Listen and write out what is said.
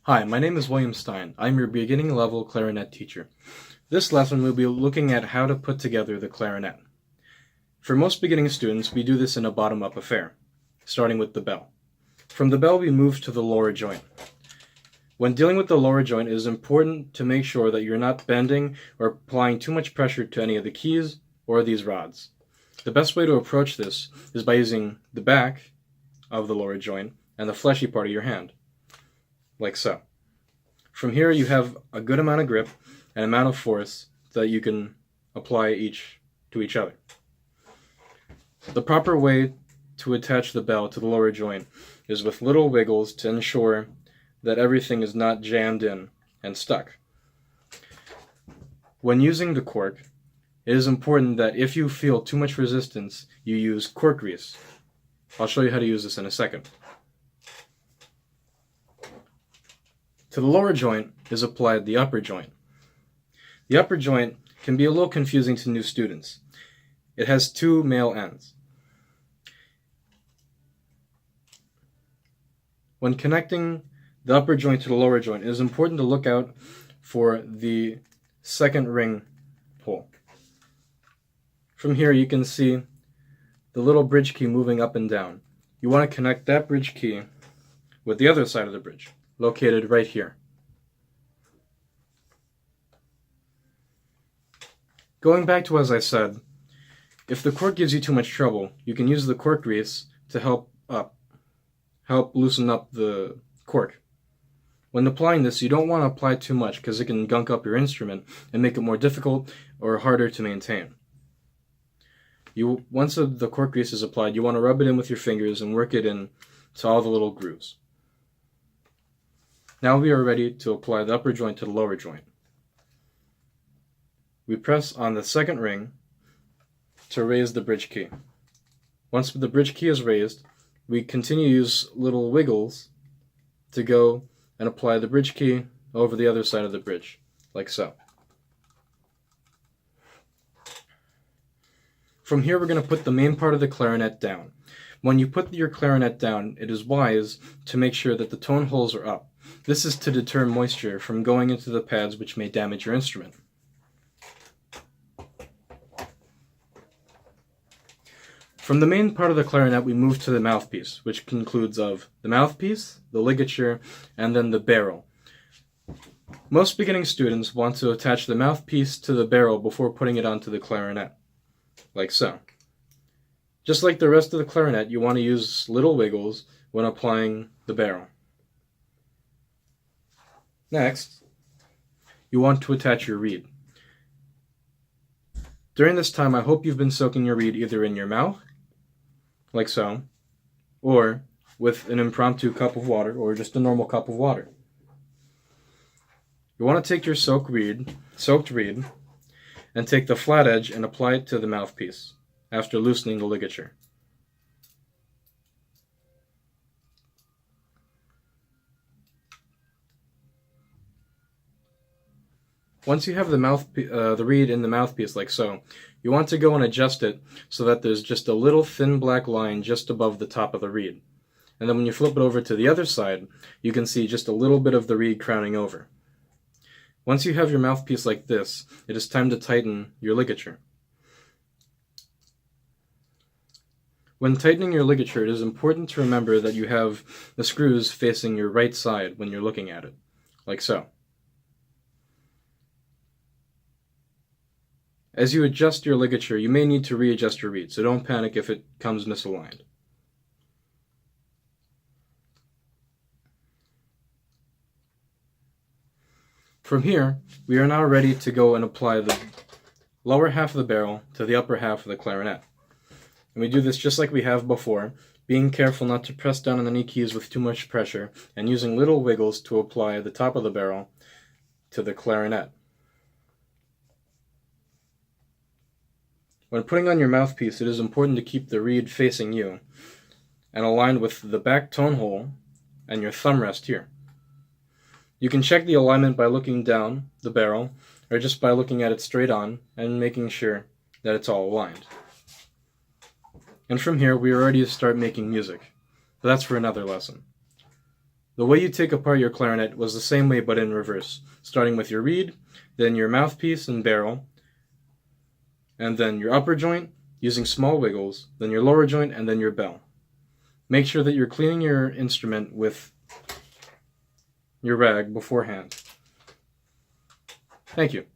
Hi, my name is William Stein. I'm your beginning level clarinet teacher. This lesson we'll be looking at how to put together the clarinet. For most beginning students, we do this in a bottom-up affair, starting with the bell. From the bell we move to the lower joint. When dealing with the lower joint, it is important to make sure that you're not bending or applying too much pressure to any of the keys or these rods. The best way to approach this is by using the back of the lower joint and the fleshy part of your hand, like so. From here you have a good amount of grip and amount of force that you can apply to each other. The proper way to attach the bell to the lower joint is with little wiggles to ensure that everything is not jammed in and stuck. When using the cork, it is important that if you feel too much resistance, you use cork grease. I'll show you how to use this in a second. To the lower joint is applied the upper joint. The upper joint can be a little confusing to new students. It has two male ends. When connecting the upper joint to the lower joint, it is important to look out for the second ring hole. From here you can see the little bridge key moving up and down. You want to connect that bridge key with the other side of the bridge, located right here. Going back to as I said, if the cork gives you too much trouble, you can use the cork grease to help loosen up the cork. When applying this, you don't want to apply too much because it can gunk up your instrument and make it more difficult or harder to maintain. Once the cork grease is applied, you want to rub it in with your fingers and work it in to all the little grooves. Now we are ready to apply the upper joint to the lower joint. We press on the second ring to raise the bridge key. Once the bridge key is raised, we continue to use little wiggles to go and apply the bridge key over the other side of the bridge, like so. From here we're going to put the main part of the clarinet down. When you put your clarinet down, it is wise to make sure that the tone holes are up. This is to deter moisture from going into the pads, which may damage your instrument. From the main part of the clarinet we move to the mouthpiece, which includes of the mouthpiece, the ligature, and then the barrel. Most beginning students want to attach the mouthpiece to the barrel before putting it onto the clarinet, like so. Just like the rest of the clarinet, you want to use little wiggles when applying the barrel. Next, you want to attach your reed. During this time, I hope you've been soaking your reed either in your mouth, like so, or with an impromptu cup of water, or just a normal cup of water. You want to take your soaked reed, and take the flat edge and apply it to the mouthpiece after loosening the ligature. Once you have the reed in the mouthpiece like so, you want to go and adjust it so that there's just a little thin black line just above the top of the reed. And then when you flip it over to the other side, you can see just a little bit of the reed crowning over. Once you have your mouthpiece like this, it is time to tighten your ligature. When tightening your ligature, it is important to remember that you have the screws facing your right side when you're looking at it, like so. As you adjust your ligature, you may need to readjust your reed, so don't panic if it comes misaligned. From here, we are now ready to go and apply the lower half of the barrel to the upper half of the clarinet. And we do this just like we have before, being careful not to press down on any keys with too much pressure, and using little wiggles to apply the top of the barrel to the clarinet. When putting on your mouthpiece, it is important to keep the reed facing you and aligned with the back tone hole and your thumb rest here. You can check the alignment by looking down the barrel or just by looking at it straight on and making sure that it's all aligned. And from here, we are ready to start making music. But that's for another lesson. The way you take apart your clarinet was the same way but in reverse, starting with your reed, then your mouthpiece and barrel, and then your upper joint, using small wiggles, then your lower joint, and then your bell. Make sure that you're cleaning your instrument with your rag beforehand. Thank you.